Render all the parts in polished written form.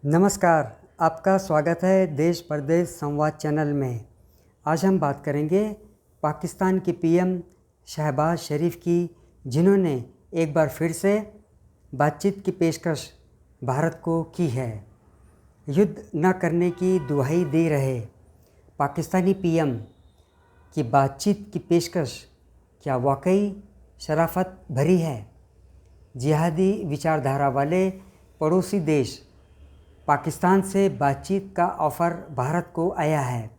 नमस्कार, आपका स्वागत है देश परदेश संवाद चैनल में। आज हम बात करेंगे पाकिस्तान के पीएम शहबाज शरीफ की, जिन्होंने एक बार फिर से बातचीत की पेशकश भारत को की है। युद्ध न करने की दुहाई दे रहे पाकिस्तानी पीएम की बातचीत की पेशकश क्या वाकई शराफत भरी है? जिहादी विचारधारा वाले पड़ोसी देश पाकिस्तान से बातचीत का ऑफ़र भारत को आया है।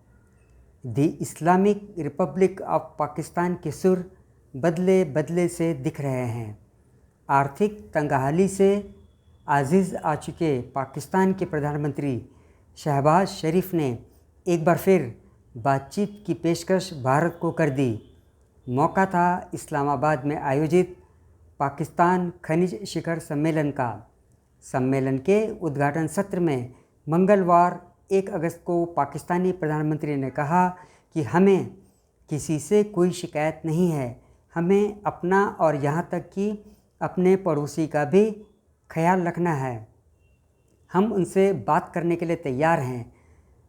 The Islamic Republic of Pakistan के सुर बदले बदले से दिख रहे हैं। आर्थिक तंगहाली से आजिज़ आ चुके पाकिस्तान के प्रधानमंत्री शहबाज शरीफ ने एक बार फिर बातचीत की पेशकश भारत को कर दी। मौका था इस्लामाबाद में आयोजित पाकिस्तान खनिज शिखर सम्मेलन का। सम्मेलन के उद्घाटन सत्र में मंगलवार 1 अगस्त को पाकिस्तानी प्रधानमंत्री ने कहा कि हमें किसी से कोई शिकायत नहीं है। हमें अपना और यहाँ तक कि अपने पड़ोसी का भी ख्याल रखना है। हम उनसे बात करने के लिए तैयार हैं,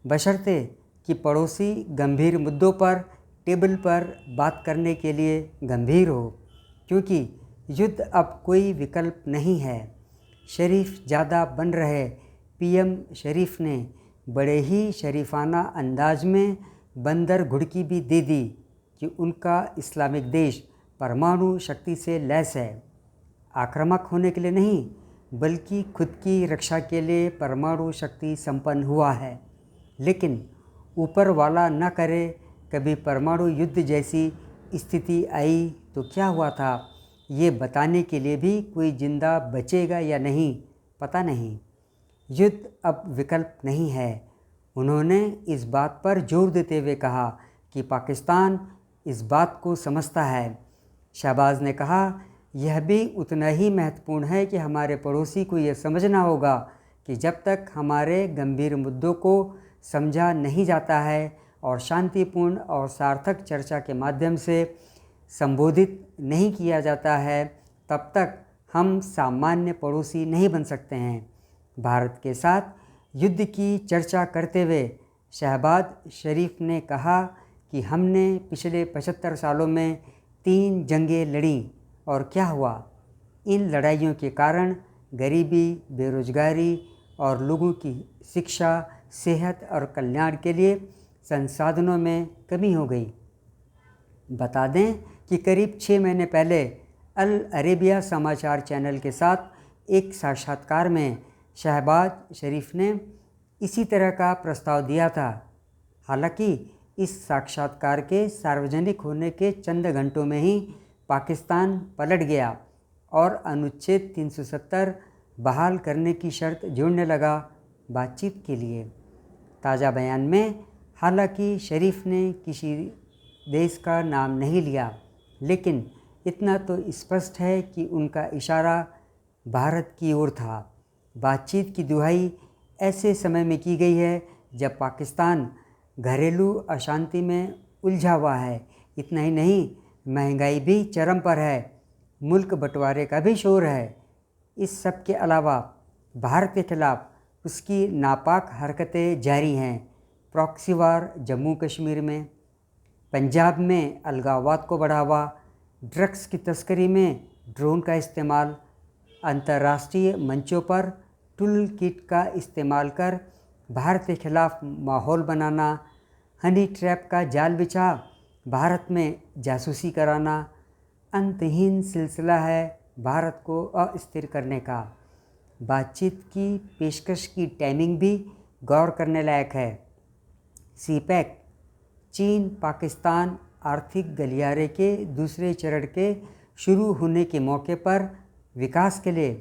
बशर्ते कि पड़ोसी गंभीर मुद्दों पर टेबल पर बात करने के लिए गंभीर हो, क्योंकि युद्ध अब कोई विकल्प नहीं है। शरीफ ज़्यादा बन रहे पीएम शरीफ ने बड़े ही शरीफाना अंदाज में बंदर घुड़की भी दे दी कि उनका इस्लामिक देश परमाणु शक्ति से लैस है। आक्रामक होने के लिए नहीं, बल्कि खुद की रक्षा के लिए परमाणु शक्ति संपन्न हुआ है। लेकिन ऊपर वाला न करे, कभी परमाणु युद्ध जैसी स्थिति आई तो क्या हुआ था, ये बताने के लिए भी कोई जिंदा बचेगा या नहीं, पता नहीं। युद्ध अब विकल्प नहीं है। उन्होंने इस बात पर जोर देते हुए कहा कि पाकिस्तान इस बात को समझता है। शहबाज ने कहा, यह भी उतना ही महत्वपूर्ण है कि हमारे पड़ोसी को यह समझना होगा कि जब तक हमारे गंभीर मुद्दों को समझा नहीं जाता है और शांतिपूर्ण और सार्थक चर्चा के माध्यम से संबोधित नहीं किया जाता है, तब तक हम सामान्य पड़ोसी नहीं बन सकते हैं। भारत के साथ युद्ध की चर्चा करते हुए शहबाज शरीफ ने कहा कि हमने पिछले 75 सालों में 3 जंगें लड़ीं और क्या हुआ? इन लड़ाइयों के कारण गरीबी, बेरोजगारी और लोगों की शिक्षा, सेहत और कल्याण के लिए संसाधनों में कमी हो गई। बता दें कि करीब 6 महीने पहले अल अरेबिया समाचार चैनल के साथ एक साक्षात्कार में शहबाज शरीफ ने इसी तरह का प्रस्ताव दिया था। हालांकि इस साक्षात्कार के सार्वजनिक होने के चंद घंटों में ही पाकिस्तान पलट गया और अनुच्छेद 370 बहाल करने की शर्त जोड़ने लगा बातचीत के लिए। ताज़ा बयान में हालांकि शरीफ ने किसी देश का नाम नहीं लिया, लेकिन इतना तो स्पष्ट है कि उनका इशारा भारत की ओर था। बातचीत की दुहाई ऐसे समय में की गई है जब पाकिस्तान घरेलू अशांति में उलझा हुआ है। इतना ही नहीं, महंगाई भी चरम पर है, मुल्क बंटवारे का भी शोर है। इस सब के अलावा भारत के खिलाफ उसकी नापाक हरकतें जारी हैं। प्रॉक्सी वार जम्मू कश्मीर में, पंजाब में अलगाववाद को बढ़ावा, ड्रग्स की तस्करी में ड्रोन का इस्तेमाल, अंतर्राष्ट्रीय मंचों पर टूल किट का इस्तेमाल कर भारत के खिलाफ माहौल बनाना, हनी ट्रैप का जाल बिछा भारत में जासूसी कराना, अंतहीन सिलसिला है भारत को अस्थिर करने का। बातचीत की पेशकश की टाइमिंग भी गौर करने लायक है। सीपैक चीन पाकिस्तान आर्थिक गलियारे के दूसरे चरण के शुरू होने के मौके पर विकास के लिए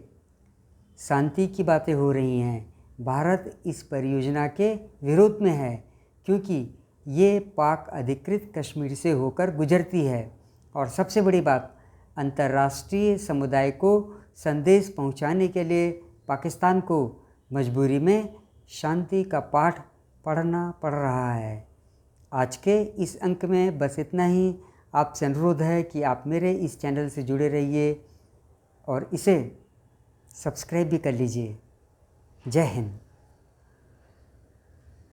शांति की बातें हो रही हैं। भारत इस परियोजना के विरोध में है, क्योंकि ये पाक अधिकृत कश्मीर से होकर गुजरती है और सबसे बड़ी बात, अंतर्राष्ट्रीय समुदाय को संदेश पहुंचाने के लिए पाकिस्तान को मजबूरी में शांति का पाठ पढ़ना पड़ रहा है। आज के इस अंक में बस इतना ही। आपसे अनुरोध है कि आप मेरे इस चैनल से जुड़े रहिए और इसे सब्सक्राइब भी कर लीजिए। जय हिंद।